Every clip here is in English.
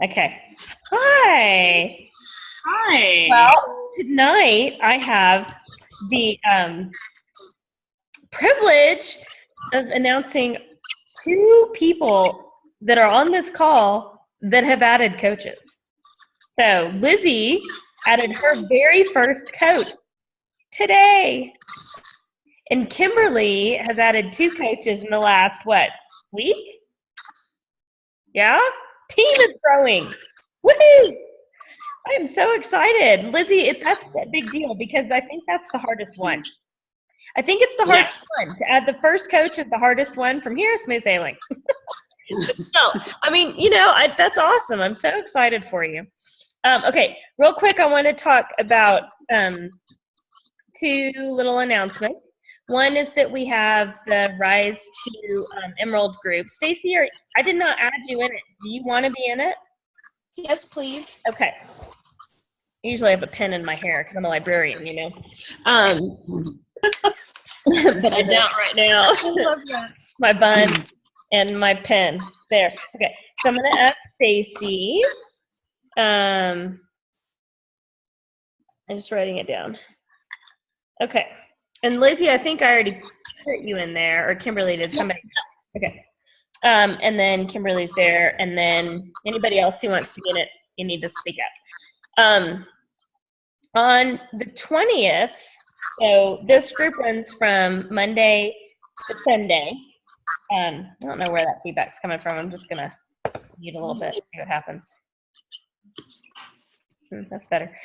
Okay. Hi. Hi. Well, tonight I have the privilege of announcing two people that are on this call that have added coaches. So Lizzie added her very first coach today. And Kimberly has added two coaches in the last, week? Yeah? Team is growing. Woohoo! I am so excited. Lizzie, that's a big deal because I think that's the hardest one. I think it's the hardest one. To add the first coach is the hardest one. From here, smooth sailing. No, I mean, that's awesome. I'm so excited for you. Okay, real quick, I want to talk about two little announcements. One is that we have the Rise to Emerald group. Stacy, I did not add you in it. Do you want to be in it? Yes, please. Okay. Usually I have a pen in my hair because I'm a librarian, but I don't right now. I love that. My bun and my pen. There. Okay. So I'm going to ask Stacy. I'm just writing it down. Okay. And Lizzie, I think I already put you in there, or Kimberly did. Somebody. Okay. And then Kimberly's there, and then anybody else who wants to be in it, you need to speak up. On the 20th, so this group runs from Monday to Sunday. I don't know where that feedback's coming from. I'm just gonna mute a little bit and see what happens. That's better.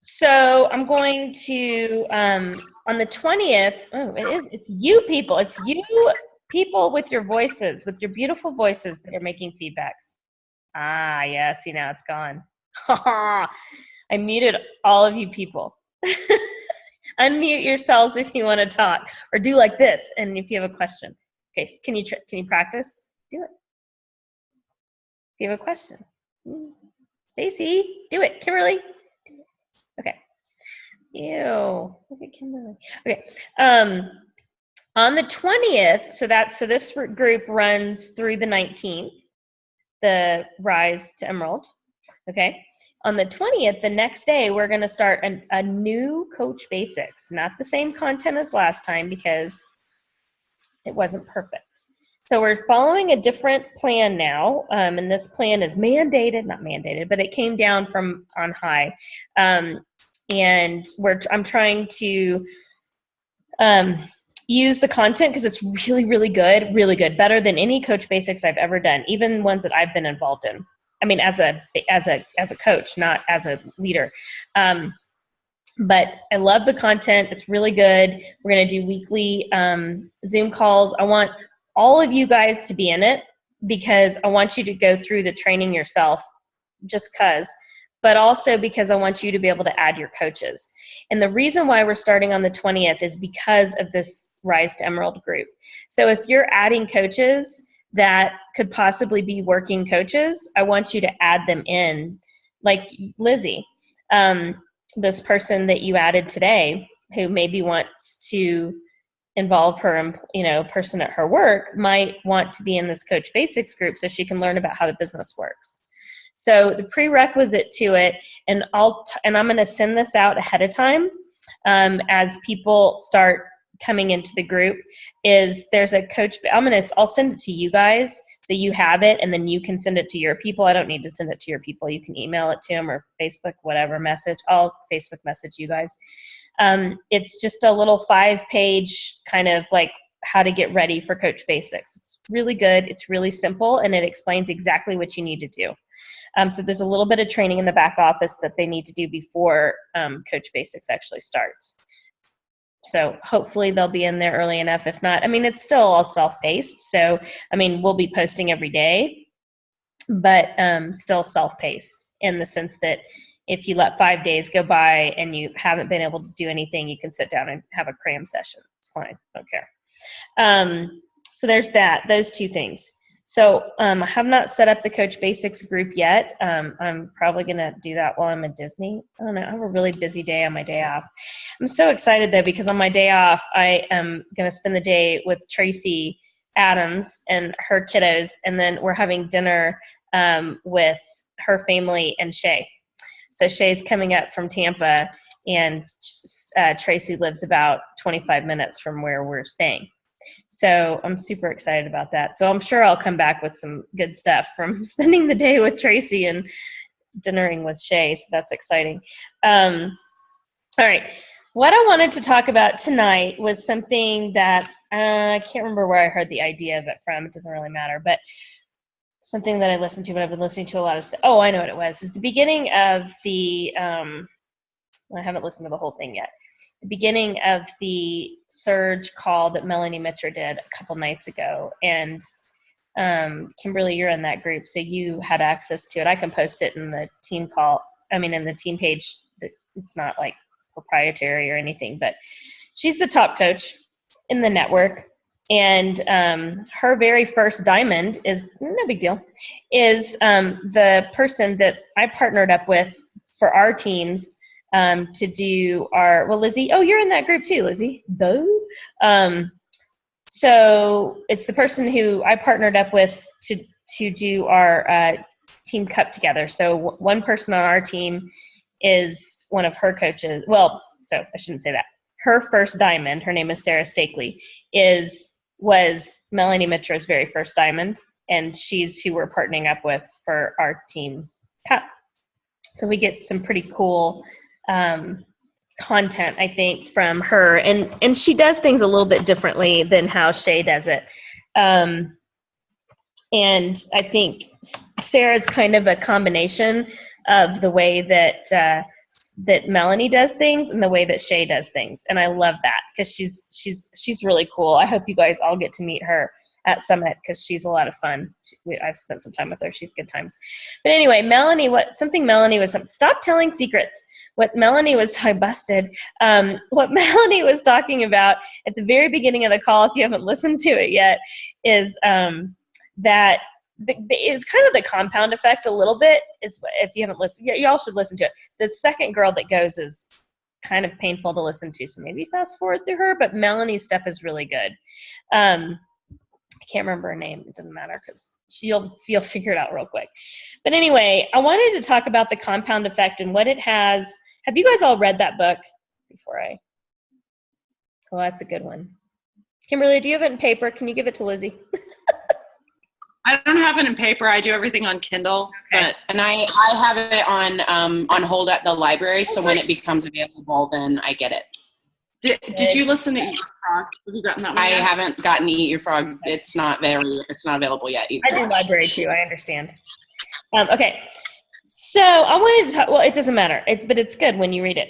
So I'm going to, on the 20th, it's you people. It's you people with your voices, with your beautiful voices that are making feedbacks. Ah, yeah, see now it's gone. I muted all of you people. Unmute yourselves if you want to talk, or do like this, and if you have a question. Okay, so can you practice? Do it. If you have a question. Stacy, do it. Kimberly. Okay. Ew. Look at Kimberly. Okay. On the 20th, so this group runs through the 19th, the Rise to Emerald. Okay. On the 20th, the next day, we're going to start a new Coach Basics. Not the same content as last time because it wasn't perfect. So we're following a different plan now, and this plan is not mandated, but it came down from on high. And I'm trying to use the content because it's really, really good, better than any Coach Basics I've ever done, even ones that I've been involved in. I mean, as a coach, not as a leader. But I love the content. It's really good. We're going to do weekly Zoom calls. I want all of you guys to be in it because I want you to go through the training yourself just because, but also because I want you to be able to add your coaches. And the reason why we're starting on the 20th is because of this Rise to Emerald group. So if you're adding coaches that could possibly be working coaches, I want you to add them in, like Lizzie, this person that you added today who maybe wants to involve her, person at her work might want to be in this Coach Basics group so she can learn about how the business works. So the prerequisite to it, and I'm going to send this out ahead of time as people start coming into the group, is there's a coach. I'll send it to you guys so you have it, and then you can send it to your people. I don't need to send it to your people. You can email it to them or Facebook, whatever message. I'll Facebook message you guys. It's just a little 5-page kind of like how to get ready for Coach Basics. It's really good. It's really simple, and it explains exactly what you need to do. So there's a little bit of training in the back office that they need to do before Coach Basics actually starts. So hopefully they'll be in there early enough. If not, it's still all self-paced. So, we'll be posting every day, but still self-paced in the sense that if you let 5 days go by and you haven't been able to do anything, you can sit down and have a cram session. It's fine. I don't care. So there's those two things. So I have not set up the Coach Basics group yet. I'm probably going to do that while I'm at Disney. I don't know. I have a really busy day on my day off. I'm so excited, though, because on my day off, I am going to spend the day with Tracy Adams and her kiddos, and then we're having dinner with her family and Shay. So Shay's coming up from Tampa, and Tracy lives about 25 minutes from where we're staying. So I'm super excited about that. So I'm sure I'll come back with some good stuff from spending the day with Tracy and dinnering with Shay. So that's exciting. All right. What I wanted to talk about tonight was something that I can't remember where I heard the idea of it from. It doesn't really matter, but something that I listened to, but I've been listening to a lot of stuff. Oh, I know what it was. It's the beginning of the, I haven't listened to the whole thing yet. The beginning of the surge call that Melanie Mitra did a couple nights ago. And Kimberly, you're in that group, so you had access to it. I can post it in the team call, in the team page. It's not like proprietary or anything, but she's the top coach in the network. And her very first diamond is, no big deal, is the person that I partnered up with for our teams to do our, well, Lizzie, oh, you're in that group too, Lizzie. Duh. So it's the person who I partnered up with to do our team cup together. So one person on our team is one of her coaches. Well, so I shouldn't say that. Her first diamond, her name is Sarah Stakely, was Melanie Mitra's very first diamond, and she's who we're partnering up with for our team cup. So we get some pretty cool content, I think, from her, and she does things a little bit differently than how Shay does it. And I think Sarah's kind of a combination of the way that Melanie does things and the way that Shay does things, and I love that because she's really cool. I hope you guys all get to meet her at Summit because she's a lot of fun. I've spent some time with her. She's good times. But anyway, Melanie was stop telling secrets. What Melanie was busted. What Melanie was talking about at the very beginning of the call, if you haven't listened to it yet, is that it's kind of the compound effect a little bit. Is if you haven't listened, y'all should listen to it. The second girl that goes is kind of painful to listen to, so maybe fast forward through her. But Melanie's stuff is really good. I can't remember her name. It doesn't matter because you'll figure it out real quick. But anyway, I wanted to talk about the compound effect and what it has. Have you guys all read that book before I? Oh, that's a good one. Kimberly, do you have it in paper? Can you give it to Lizzie? I don't have it in paper. I do everything on Kindle. Okay. But And I have it on hold at the library, so when it becomes available, then I get it. did you listen to Eat Your Frog? Have you gotten that one I yet? haven't gotten Eat Your Frog. It's not available yet either. I do library too. I understand. Okay. So I wanted to talk. Well, it doesn't matter. But it's good when you read it.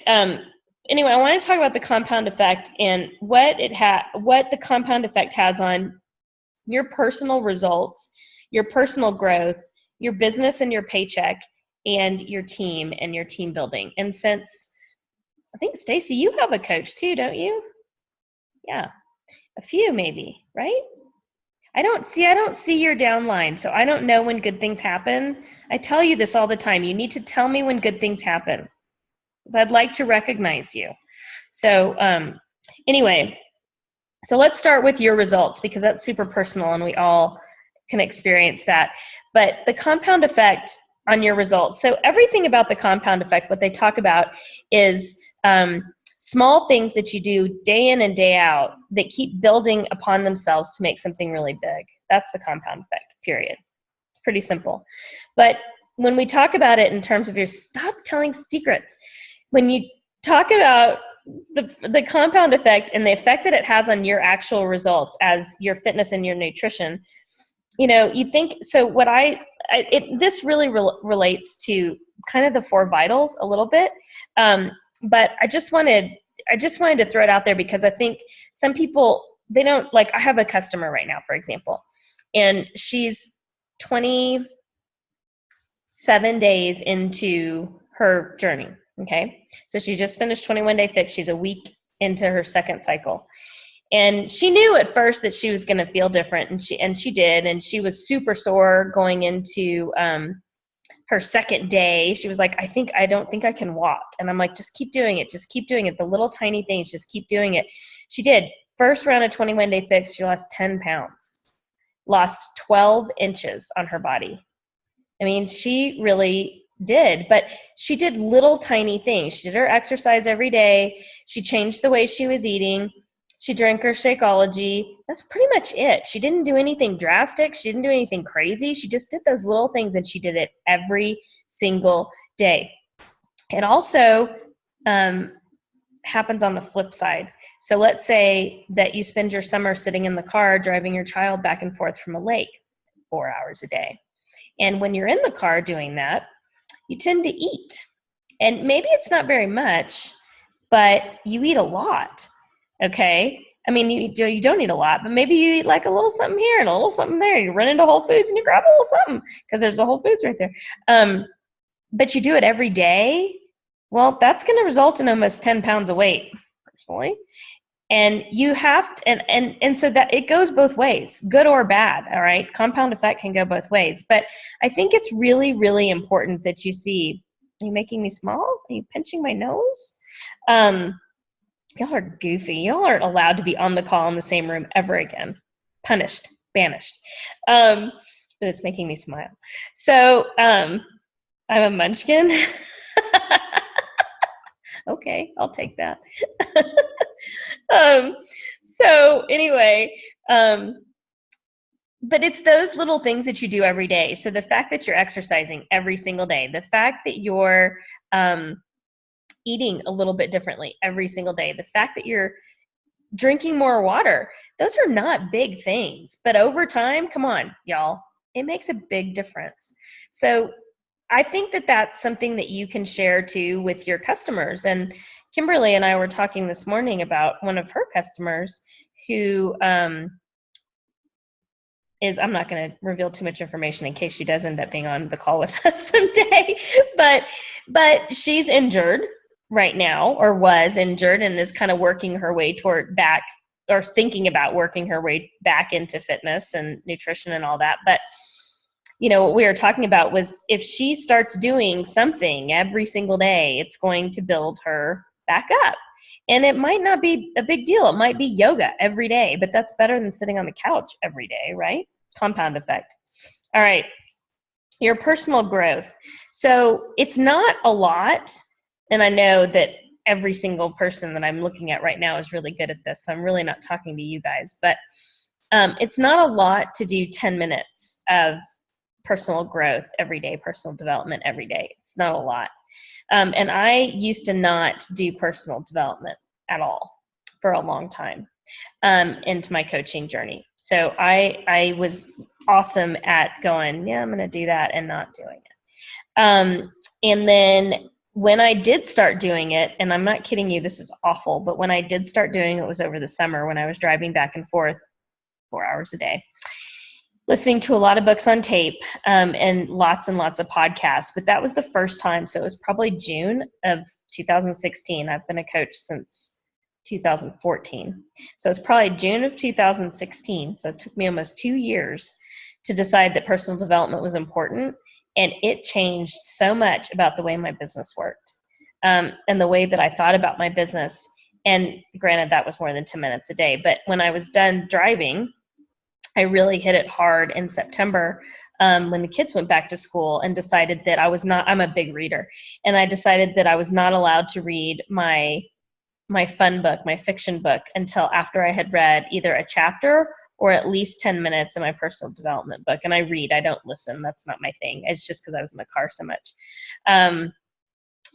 Anyway, I wanted to talk about the compound effect and what the compound effect has on your personal results, your personal growth, your business and your paycheck, and your team and your team building. And since I think Stacy, you have a coach too, don't you? Yeah, a few maybe, right? I don't see your downline, so I don't know when good things happen. I tell you this all the time. You need to tell me when good things happen, because I'd like to recognize you. So anyway, so let's start with your results, because that's super personal and we all can experience that. But the compound effect on your results. So everything about the compound effect, what they talk about is small things that you do day in and day out that keep building upon themselves to make something really big. That's the compound effect, period. It's pretty simple. But when we talk about it in terms of stop telling secrets, when you talk about the compound effect and the effect that it has on your actual results as your fitness and your nutrition, you think, so what this really relates to kind of the 4 vitals a little bit. But I just wanted to throw it out there because I think some people, they don't, like, I have a customer right now, for example, and she's 27 days into her journey. Okay. So she just finished 21 Day Fix. She's a week into her second cycle. And she knew at first that she was going to feel different, and she did. And she was super sore going into her second day. She was like, I don't think I can walk. And I'm like, just keep doing it. Just keep doing it. The little tiny things, just keep doing it. She did. First round of 21 Day Fix, she lost 10 pounds. lost 12 inches on her body. I mean, she really did, but she did little tiny things. She did her exercise every day. She changed the way she was eating. She drank her Shakeology. That's pretty much it. She didn't do anything drastic. She didn't do anything crazy. She just did those little things, and she did it every single day. It also happens on the flip side. So let's say that you spend your summer sitting in the car driving your child back and forth from a lake 4 hours a day. And when you're in the car doing that, you tend to eat. And maybe it's not very much, but you eat a lot, okay? I mean, you don't eat a lot, but maybe you eat like a little something here and a little something there. You run into Whole Foods and you grab a little something because there's a Whole Foods right there. But you do it every day, well, that's going to result in almost 10 pounds of weight, personally. And you have to, and so that it goes both ways, good or bad, all right? Compound effect can go both ways. But I think it's really, really important that you see, are you making me small? Are you pinching my nose? Y'all are goofy. Y'all aren't allowed to be on the call in the same room ever again. Punished, banished. But it's making me smile. So I'm a munchkin. Okay, I'll take that. So anyway, but it's those little things that you do every day. So the fact that you're exercising every single day, the fact that you're eating a little bit differently every single day, the fact that you're drinking more water, those are not big things. But over time, come on, y'all, it makes a big difference. So I think that that's something that you can share too with your customers. And Kimberly and I were talking this morning about one of her customers who is, I'm not going to reveal too much information in case she does end up being on the call with us someday, but she's injured right now, or was injured, and is kind of working her way toward back, or thinking about working her way back into fitness and nutrition and all that. But you know, what we were talking about was if she starts doing something every single day, it's going to build her back up. And it might not be a big deal. It might be yoga every day, but that's better than sitting on the couch every day, right? Compound effect. All right. Your personal growth. So it's not a lot. And I know that every single person that I'm looking at right now is really good at this. So I'm really not talking to you guys, but it's not a lot to do 10 minutes of personal growth every day, personal development every day. It's not a lot. And I used to not do personal development at all for a long time into my coaching journey. So I was awesome at going, yeah, I'm going to do that, and not doing it. And then when I did start doing it, and I'm not kidding you, this is awful, but when I did start doing it was over the summer when I was driving back and forth 4 hours a day, listening to a lot of books on tape, and lots of podcasts. But that was the first time. So it was probably June of 2016. I've been a coach since 2014. So it's probably June of 2016. So it took me almost 2 years to decide that personal development was important. And it changed so much about the way my business worked, and the way that I thought about my business. And granted, that was more than 10 minutes a day. But when I was done driving, I really hit it hard in September when the kids went back to school, and decided that I'm a big reader, and I decided that I was not allowed to read my fun book, my fiction book, until after I had read either a chapter or at least 10 minutes of my personal development book. And I read, I don't listen. That's not my thing. It's just because I was in the car so much.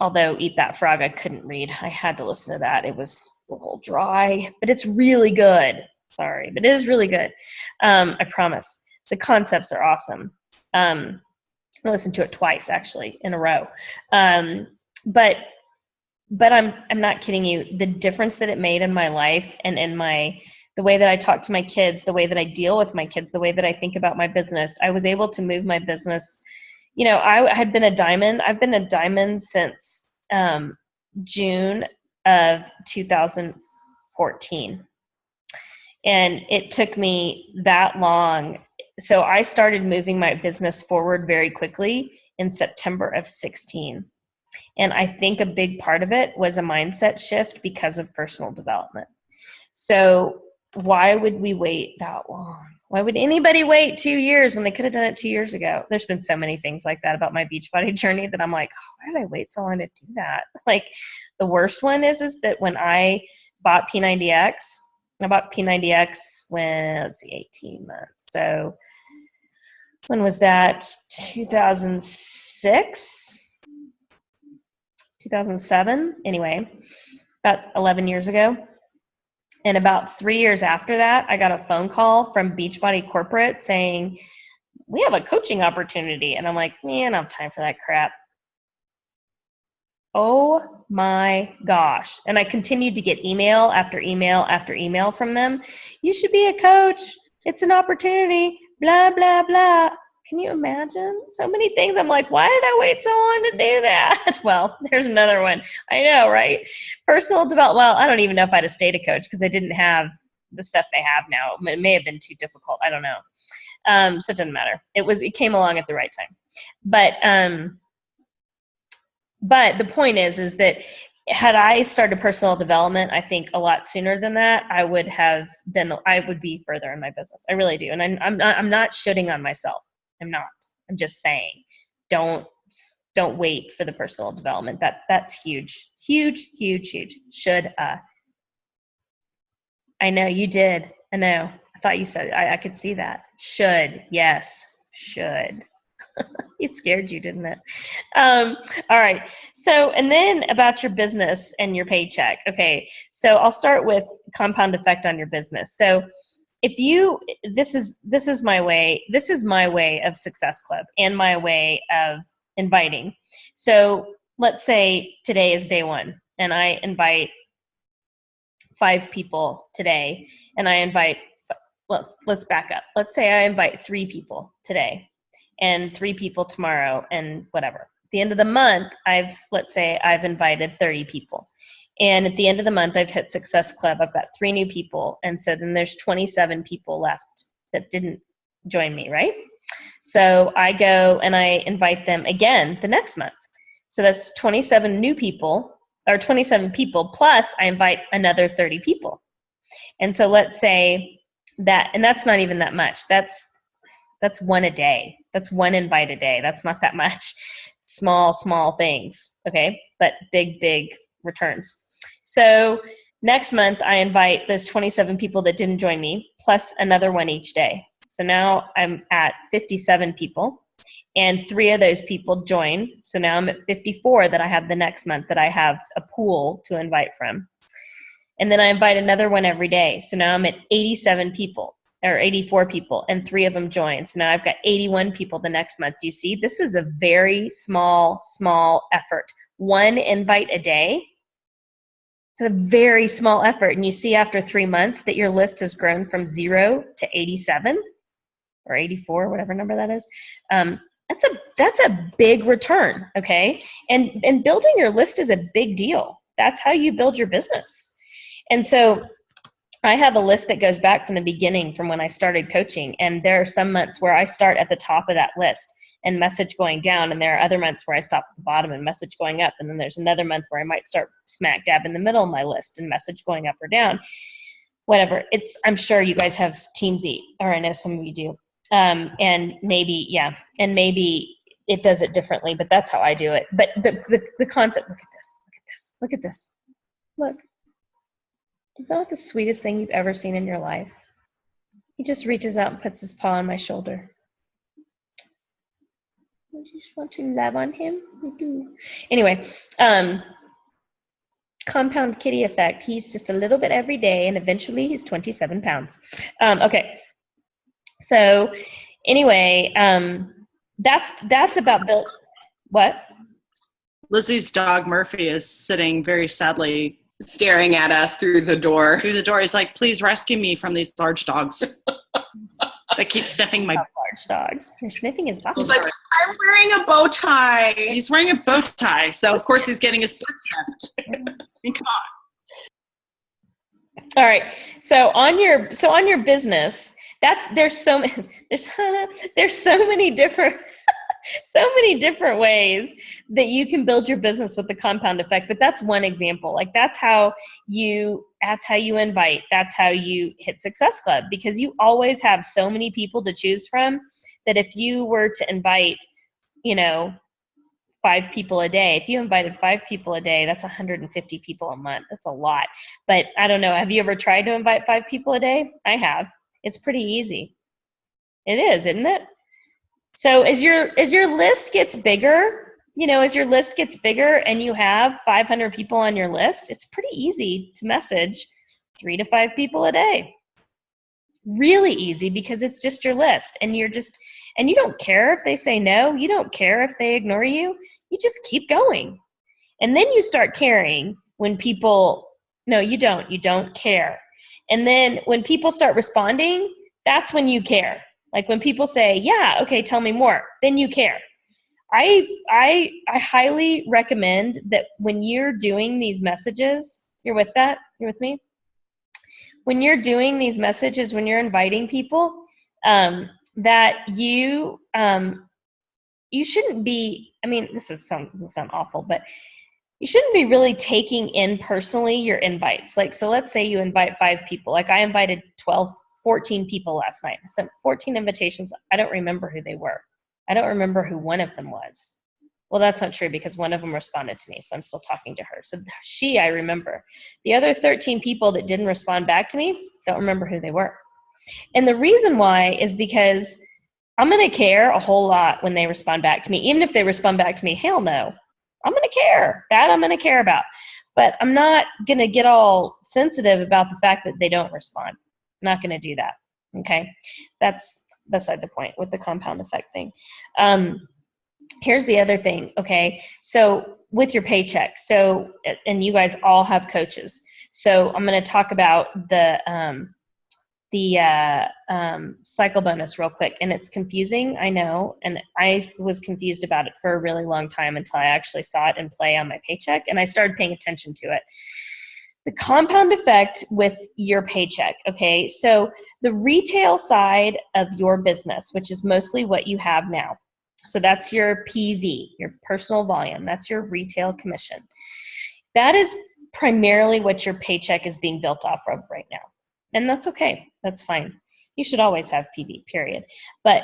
Although Eat That Frog, I couldn't read. I had to listen to that. It was a little dry, but it's really good. Sorry, but it is really good. I promise. The concepts are awesome. I listened to it twice, actually, in a row. But I'm not kidding you. The difference that it made in my life, and in the way that I talk to my kids, the way that I deal with my kids, the way that I think about my business, I was able to move my business. You know, I had been a diamond. I've been a diamond since June of 2014. And it took me that long. So I started moving my business forward very quickly in September of 16. And I think a big part of it was a mindset shift because of personal development. So why would we wait that long? Why would anybody wait 2 years when they could have done it 2 years ago? There's been so many things like that about my Beachbody journey that I'm like, why did I wait so long to do that? Like, the worst one is that when I bought P90X, I bought P90X when, let's see, 18 months. So when was that? 2006? 2007? Anyway, about 11 years ago. And about 3 years after that, I got a phone call from Beachbody Corporate saying, we have a coaching opportunity. And I'm like, man, I don't have time for that crap. Oh my gosh. And I continued to get email after email after email from them. You should be a coach. It's an opportunity, blah, blah, blah. Can you imagine? So many things. I'm like, why did I wait so long to do that? Well, there's another one. I know, right? Personal development. Well, I don't even know if I'd have stayed a coach because I didn't have the stuff they have now. It may have been too difficult. I don't know. So it doesn't matter. It came along at the right time. But the point is that had I started personal development, I think a lot sooner than that, I would be further in my business. I really do. And I'm not shitting on myself. I'm not. I'm just saying, don't wait for the personal development. That's huge, huge, huge, huge. I know you did. I know. I thought you said, I could see that. Should. Yes. Should. It scared you, didn't it? All right. So, and then about your business and your paycheck. Okay. So I'll start with compound effect on your business. So this is my way of Success Club and my way of inviting. So let's say today is day one and I invite 5 people today and I invite, let's back up. Let's say I invite 3 people today and 3 people tomorrow and whatever. At the end of the month, let's say I've invited 30 people. And at the end of the month, I've hit Success Club. I've got 3 new people. And so then there's 27 people left that didn't join me, right? So I go and I invite them again the next month. So that's 27 new people, or 27 people, plus I invite another 30 people. And so let's say that, and that's not even that much. That's one a day. That's 1 invite a day. That's not that much. Small things, okay? But big returns. So next month, I invite those 27 people that didn't join me, plus another one each day. So now I'm at 57 people, and 3 of those people join. So now I'm at 54 that I have the next month that I have a pool to invite from. And then I invite another one every day. So now I'm at 87 people. Or 84 people, and 3 of them joined. So now I've got 81 people the next month. Do you see? This is a very small effort. 1 invite a day. It's a very small effort. And you see after 3 months that your list has grown from 0 to 87 or 84, whatever number that is. That's a big return, okay? And building your list is a big deal. That's how you build your business. And so I have a list that goes back from the beginning, from when I started coaching, and there are some months where I start at the top of that list and message going down, and there are other months where I stop at the bottom and message going up, and then there's another month where I might start smack dab in the middle of my list and message going up or down. Whatever. I'm sure you guys have Teamsy, or I know some of you do, and maybe it does it differently, but that's how I do it. But the concept. Look at this. Look. Is that the sweetest thing you've ever seen in your life? He just reaches out and puts his paw on my shoulder. I just want to love on him. I do. Anyway, compound kitty effect. He's just a little bit every day, and eventually he's 27 pounds. Okay. So anyway, that's about what? Lizzie's dog Murphy is sitting very sadly staring at us through the door. He's like, please rescue me from these large dogs. They keep sniffing my large dogs. They're sniffing his butt. He's like, I'm wearing a bow tie. He's wearing a bow tie, so of course he's getting his butt sniffed. Come on. All right. So on your business, there's so many different So many different ways that you can build your business with the compound effect, but that's one example. Like that's how you invite, that's how you hit Success Club, because you always have so many people to choose from that if you were to invite, 5 people a day, if you invited 5 people a day, that's 150 people a month. That's a lot. But I don't know, have you ever tried to invite 5 people a day? I have. It's pretty easy. It is, isn't it? So as your list gets bigger, and you have 500 people on your list, it's pretty easy to message 3 to 5 people a day. Really easy, because it's just your list, and you don't care if they say no, you don't care if they ignore you, you just keep going. And then you start caring when people, no, you don't care. And then when people start responding, that's when you care. Like when people say, yeah, okay, tell me more, then you care. I highly recommend that when you're doing these messages, you're with me? When you're doing these messages, when you're inviting people, that you shouldn't be, this will sound awful, but you shouldn't be really taking in personally your invites. Like, so let's say you invite 5 people. Like I invited 14 people last night. I sent 14 invitations. I don't remember who they were. I don't remember who one of them was. Well, that's not true, because one of them responded to me, so I'm still talking to her. So I remember. The other 13 people that didn't respond back to me, don't remember who they were. And the reason why is because I'm going to care a whole lot when they respond back to me. Even if they respond back to me, hell no, I'm going to care. That I'm going to care about. But I'm not going to get all sensitive about the fact that they don't respond. I'm not going to do that. Okay? That's beside the point with the compound effect thing. Here's the other thing, okay? So with your paycheck, and you guys all have coaches. So I'm going to talk about the cycle bonus real quick. And it's confusing, I know. And I was confused about it for a really long time until I actually saw it in play on my paycheck. And I started paying attention to it. The compound effect with your paycheck, okay? So the retail side of your business, which is mostly what you have now. So that's your PV, your personal volume. That's your retail commission. That is primarily what your paycheck is being built off of right now. And that's okay. That's fine. You should always have PV, period. But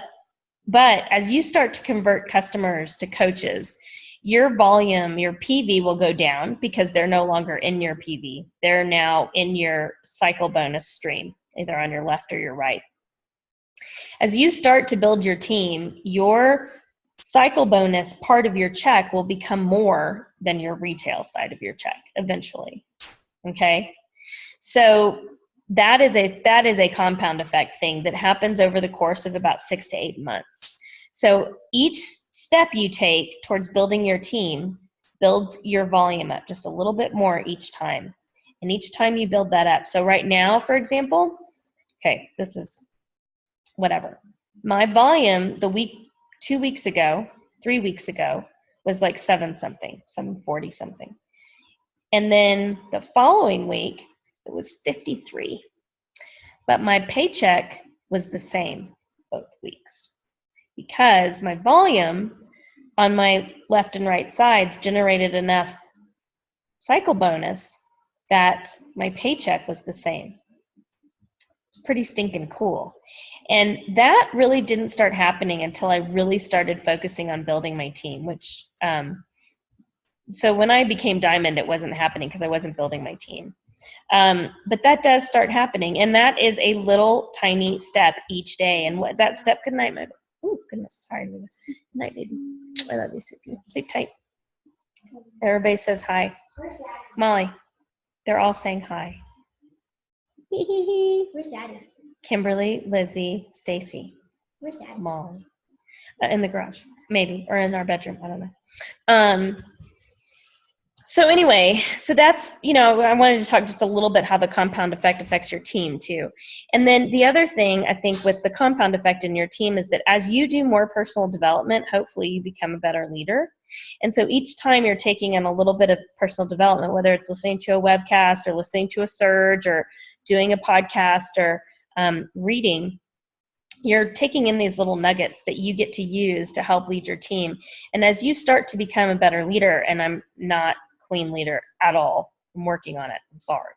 as you start to convert customers to coaches, your volume, your PV will go down because they're no longer in your PV. They're now in your cycle bonus stream, either on your left or your right. As you start to build your team, your cycle bonus part of your check will become more than your retail side of your check eventually. Okay? So that is a compound effect thing that happens over the course of about 6 to 8 months. So each step you take towards building your team builds your volume up just a little bit more each time. And each time you build that up. So right now, for example, okay, this is whatever. My volume 2 weeks ago, 3 weeks ago, was like 740 something. And then the following week, it was 53. But my paycheck was the same both weeks because my volume on my left and right sides generated enough cycle bonus that my paycheck was the same. It's pretty stinking cool. And that really didn't start happening until I really started focusing on building my team, which, so when I became Diamond, it wasn't happening because I wasn't building my team. But that does start happening. And that is a little tiny step each day. And what that step, good night, my, oh goodness, sorry, good night, baby. I love you, sweetie. Sleep tight. Everybody says hi. Molly, they're all saying hi. Where's Daddy? Kimberly, Lizzie, Stacy. Where's Daddy? Molly. In the garage, maybe, or in our bedroom. I don't know. So anyway, so that's, I wanted to talk just a little bit how the compound effect affects your team too. And then the other thing I think with the compound effect in your team is that as you do more personal development, hopefully you become a better leader. And so each time you're taking in a little bit of personal development, whether it's listening to a webcast or listening to a surge or doing a podcast or reading, you're taking in these little nuggets that you get to use to help lead your team. And as you start to become a better leader, and I'm not queen leader at all, I'm working on it, I'm sorry.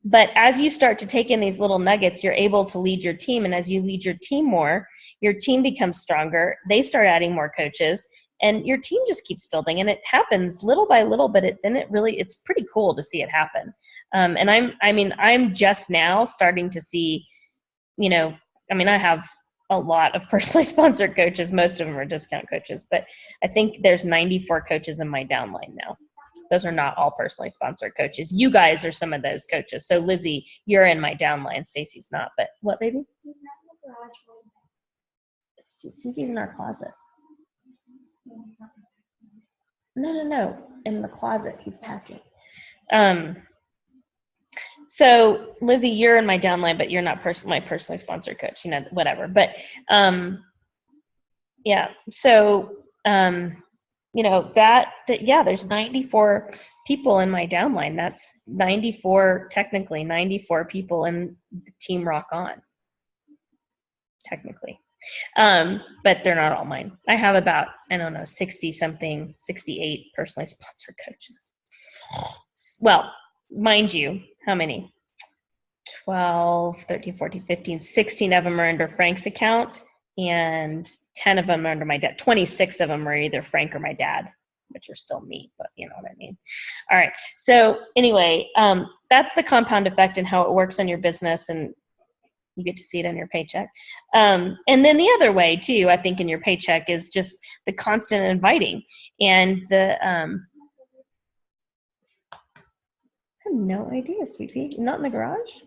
But as you start to take in these little nuggets, you're able to lead your team. And as you lead your team more, your team becomes stronger. They start adding more coaches, and your team just keeps building. And it happens little by little, but it's pretty cool to see it happen. And I'm just now starting to see, I have a lot of personally sponsored coaches. Most of them are discount coaches, but I think there's 94 coaches in my downline now. Those are not all personally sponsored coaches. You guys are some of those coaches. So Lizzie, you're in my downline. Stacy's not, but what, baby? Cynthia's in our closet. No. In the closet, he's packing. So Lizzie, you're in my downline, but you're not my personally sponsored coach, whatever. But yeah, so there's 94 people in my downline. That's 94 people in the team RockOn, technically. But they're not all mine. I have about, 68 personally sponsored coaches. Well, mind you, how many? 12, 13, 14, 15, 16 of them are under Frank's account, and 10 of them are under my dad. 26 of them are either Frank or my dad, which are still me, but you know what I mean. All right. So anyway, that's the compound effect and how it works on your business, and you get to see it on your paycheck. And then the other way too, I think, in your paycheck is just the constant inviting and the, I have no idea, sweet pea. Not in the garage?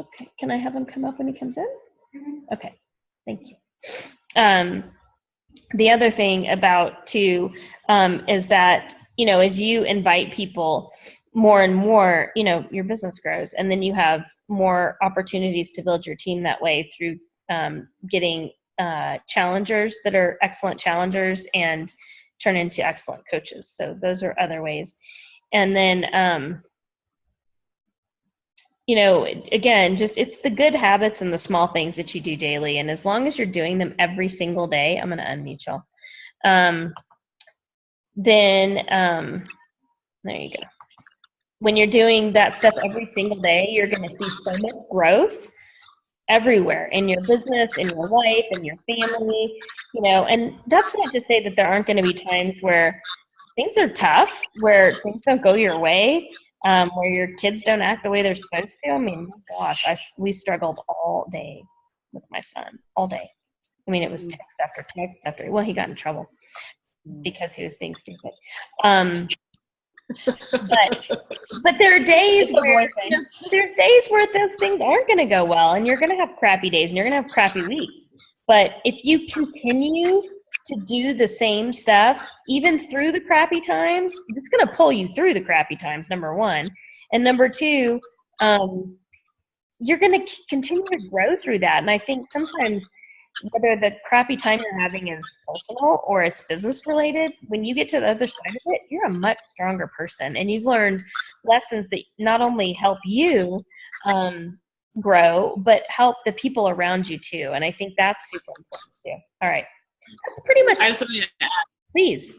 Okay. Can I have him come up when he comes in? Okay. Thank you. The other thing about too is that, as you invite people more and more, your business grows, and then you have more opportunities to build your team that way through getting challengers that are excellent challengers and turn into excellent coaches. So those are other ways. And then, again, just it's the good habits and the small things that you do daily. And as long as you're doing them every single day, I'm going to unmute y'all. Then there you go. When you're doing that stuff every single day, you're going to see so much growth everywhere in your business, in your life, in your family, and that's not to say that there aren't going to be times where things are tough, where things don't go your way, where your kids don't act the way they're supposed to. I mean, gosh, we struggled all day with my son, all day. I mean, it was text after text after, well, he got in trouble because he was being stupid. But there are days where there's days where those things aren't going to go well, and you're going to have crappy days and you're going to have crappy weeks. But if you continue to do the same stuff, even through the crappy times, it's going to pull you through the crappy times, number one. And number two, you're going to continue to grow through that. And I think sometimes, whether the crappy time you're having is personal or it's business related, when you get to the other side of it, you're a much stronger person, and you've learned lessons that not only help you grow, but help the people around you too. And I think that's super important too. All right. That's pretty much I have something to add. Please.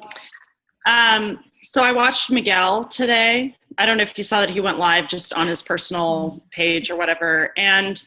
So I watched Miguel today. I don't know if you saw that he went live just on his personal page or whatever. And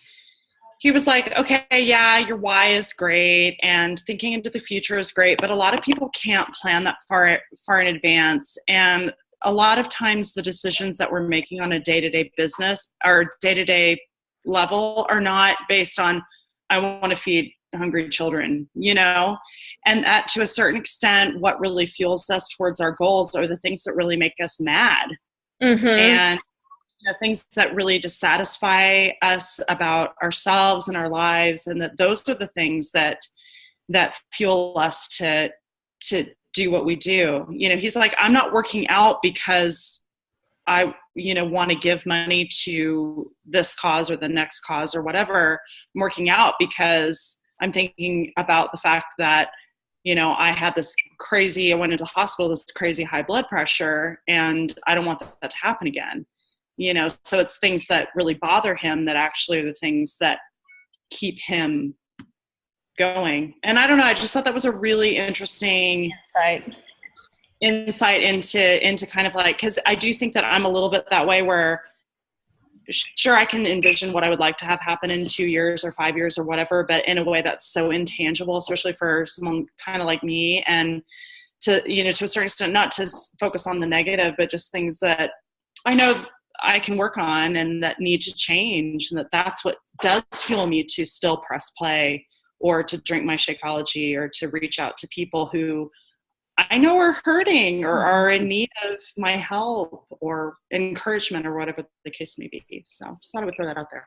he was like, okay, yeah, your why is great and thinking into the future is great, but a lot of people can't plan that far in advance. And a lot of times the decisions that we're making on a day-to-day business or day-to-day level are not based on, I want to feed hungry children, and that to a certain extent, what really fuels us towards our goals are the things that really make us mad. Mm-hmm. And things that really dissatisfy us about ourselves and our lives, and that those are the things that fuel us to do what we do. He's like, I'm not working out because I want to give money to this cause or the next cause or whatever. I'm working out because I'm thinking about the fact that I had I went into the hospital, this crazy high blood pressure, and I don't want that to happen again. So it's things that really bother him that actually are the things that keep him going. And I don't know, I just thought that was a really interesting insight into kind of like, because I do think that I'm a little bit that way where sure, I can envision what I would like to have happen in 2 years or 5 years or whatever, but in a way that's so intangible, especially for someone kind of like me. And to, you know, to a certain extent, not to focus on the negative, but just things that I know I can work on and that need to change. And that's what does fuel me to still press play or to drink my Shakeology or to reach out to people who I know are hurting or are in need of my help or encouragement or whatever the case may be. So just thought I would throw that out there.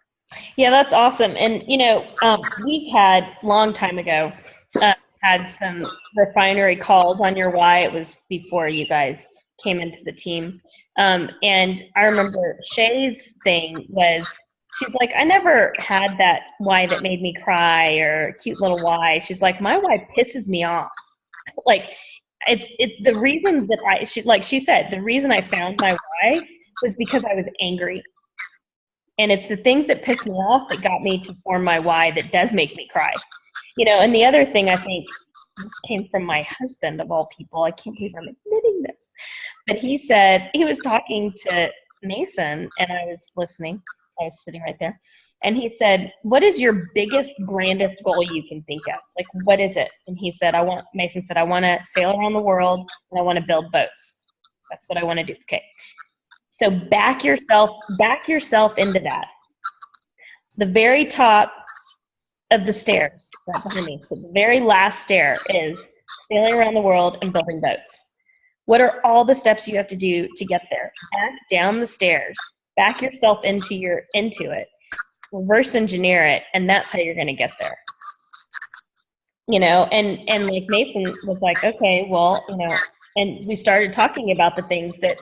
Yeah, that's awesome. And, you know, we had long time ago, had some refinery calls on your why. It was before you guys came into the team. And I remember Shay's thing was, she's like, I never had that why that made me cry or cute little why. She's like, my why pisses me off. Like, it's the reason that she said, the reason I found my why was because I was angry. And it's the things that piss me off that got me to form my why that does make me cry. You know, and the other thing I think came from my husband of all people. I can't believe I'm admitting this. But he said, he was talking to Mason and I was listening. I was sitting right there. And he said, what is your biggest, grandest goal you can think of? Like, what is it? And he said, Mason said, I want to sail around the world and I want to build boats. That's what I want to do. Okay. So back yourself into that. The very top of the stairs, right behind me, the very last stair is sailing around the world and building boats. What are all the steps you have to do to get there? Back down the stairs, back yourself into it, reverse engineer it, and that's how you're going to get there. You know, and like Mason was like, okay, well, you know, and we started talking about the things that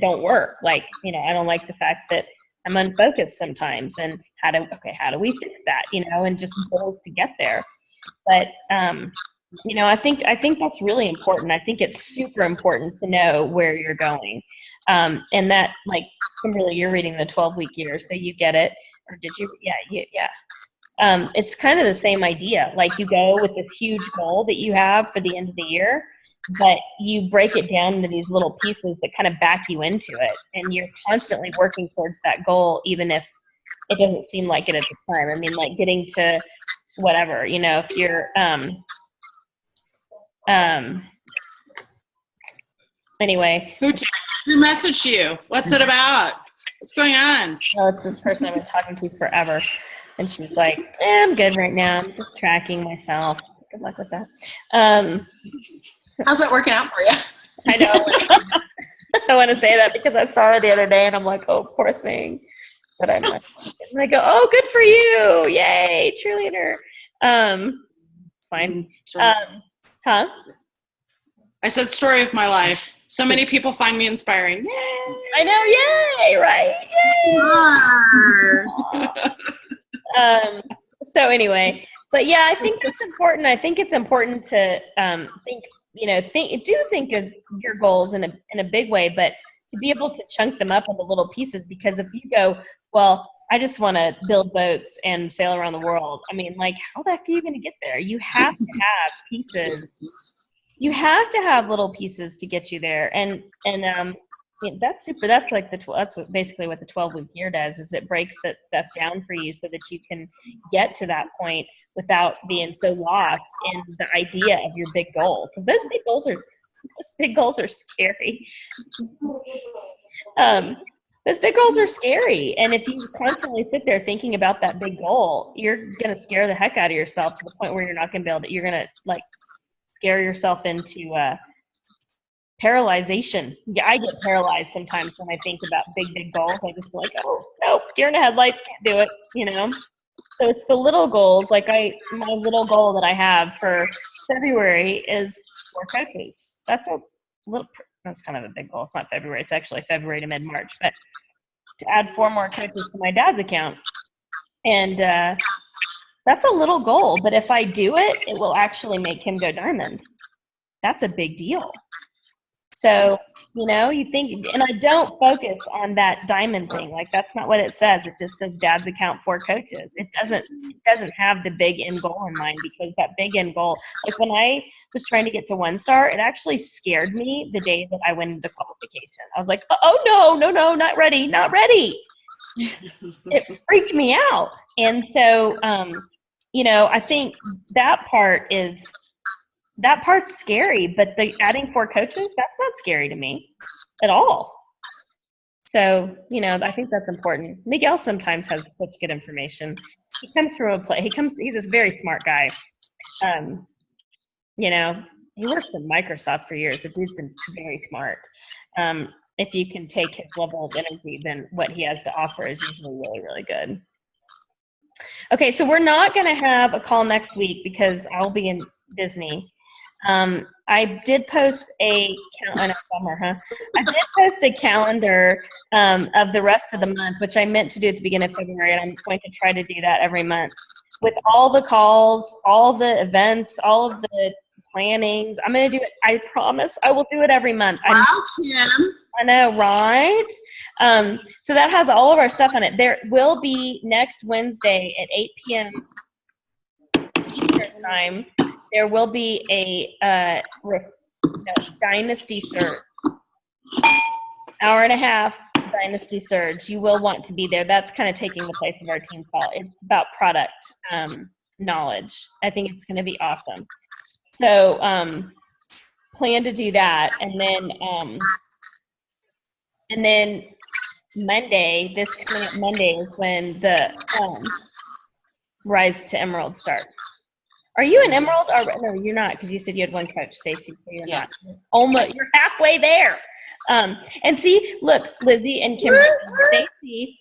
don't work. Like, you know, I don't like the fact that I'm unfocused sometimes, and how do we fix that? You know, and just goals to get there. But you know, I think that's really important. I think it's super important to know where you're going, and that, like, Kimberly, you're reading the 12-week year, so you get it. Or did you? Yeah. It's kind of the same idea. Like, you go with this huge goal that you have for the end of the year, but you break it down into these little pieces that kind of back you into it. And you're constantly working towards that goal, even if it doesn't seem like it at the time. I mean, like getting to whatever, you know, if you're, anyway. Who messaged you? What's it about? What's going on? No, it's this person I've been talking to forever. And she's like, I'm good right now. I'm just tracking myself. Good luck with that. How's that working out for you? I know. I want to say that because I saw her the other day and I'm like, oh, poor thing. But I'm like, and I go, oh, good for you. Yay, cheerleader. It's fine. Huh? I said story of my life. So many people find me inspiring. Yay! I know, yay, right? Yay! So anyway, but yeah, I think that's important. I think it's important to think of your goals in a big way, but to be able to chunk them up into little pieces. Because if you go, well, I just want to build boats and sail around the world. I mean, like, how the heck are you going to get there? You have to have pieces. You have to have little pieces to get you there, and that's super. That's like that's basically what the 12-week year does. Is it breaks that stuff down for you so that you can get to that point without being so lost in the idea of your big goal. Because those big goals are scary. Those big goals are scary, and if you constantly sit there thinking about that big goal, you're gonna scare the heck out of yourself to the point where you're not gonna be able to. You're gonna like scare yourself into paralyzation. Yeah, I get paralyzed sometimes when I think about big goals. I just like, oh nope, deer in the headlights, can't do it, you know. So it's the little goals. Like my little goal that I have for February is 4 coaches. That's kind of a big goal. It's not February. It's actually February to mid-March. But to add 4 more coaches to my dad's account, and that's a little goal, but if I do it, it will actually make him go diamond. That's a big deal. So You know, you think, and I don't focus on that diamond thing. Like, that's not what it says. It just says dad's account for coaches. It doesn't have the big end goal in mind, because that big end goal, like when I was trying to get to 1-star, it actually scared me the day that I went into qualification. I was like, oh no, not ready. It freaked me out. And so, you know, I think that part's scary, but the adding 4 coaches, that's not scary to me at all. So, you know, I think that's important. Miguel sometimes has such good information. He comes from he's this very smart guy. You know, he worked for Microsoft for years. The dude's very smart. If you can take his level of energy, then what he has to offer is usually really, really good. Okay, so we're not going to have a call next week because I'll be in Disney. I did post I did post a calendar of the rest of the month, which I meant to do at the beginning of February, and I'm going to try to do that every month with all the calls, all the events, all of the plannings. I'm going to do it. I promise I will do it every month. Wow, Kim. I know, right? So that has all of our stuff on it. There will be next Wednesday at 8 p.m. Eastern time. There will be a Dynasty Surge. Hour and a half Dynasty Surge. You will want to be there. That's kind of taking the place of our team call. It's about product knowledge. I think it's going to be awesome. So plan to do that. And then Monday, this coming up Monday, is when the Rise to Emerald starts. Are you an Emerald? Or, no, you're not, because you said you had one coach, Stacy. So you're not. Almost, you're halfway there. And see, look, Lizzie and Kimberly and Stacy,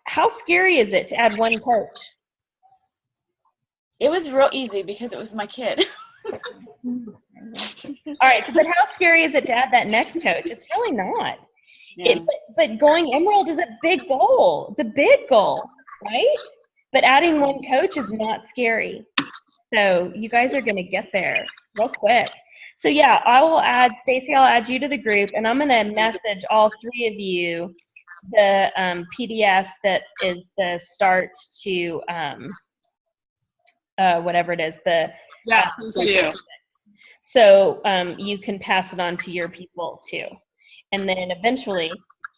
how scary is it to add one coach? It was real easy because it was my kid. All right, so, but how scary is it to add that next coach? It's really not. Yeah. But going Emerald is a big goal. It's a big goal, right? But adding one coach is not scary. So you guys are going to get there real quick. So yeah, I will add, Stacey, I'll add you to the group, and I'm going to message all 3 of you the PDF that is the start to whatever it is. So you can pass it on to your people too. And then eventually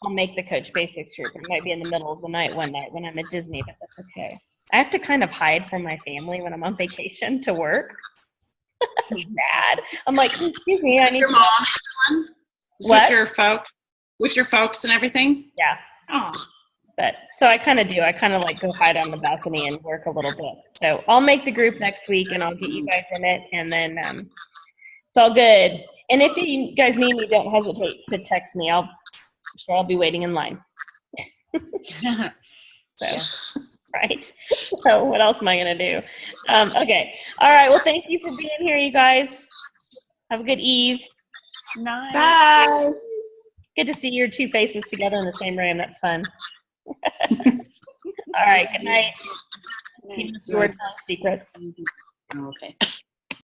I'll make the Coach Basics group. It might be in the middle of the night one night when I'm at Disney, but that's okay. I have to kind of hide from my family when I'm on vacation to work. It's bad. I'm like, excuse me, I need your mom. What? With your folks and everything? Yeah. Oh. But so I kind of do. I kind of like go hide on the balcony and work a little bit. So I'll make the group next week and I'll get you guys in it, and then it's all good. And if you guys need me, don't hesitate to text me. I'm sure I'll be waiting in line. So, right. So what else am I going to do? Okay. All right. Well, thank you for being here, you guys. Have a good eve. Nice. Bye. Good to see your 2 faces together in the same room. That's fun. All right. Good night. Keep your secrets. Okay.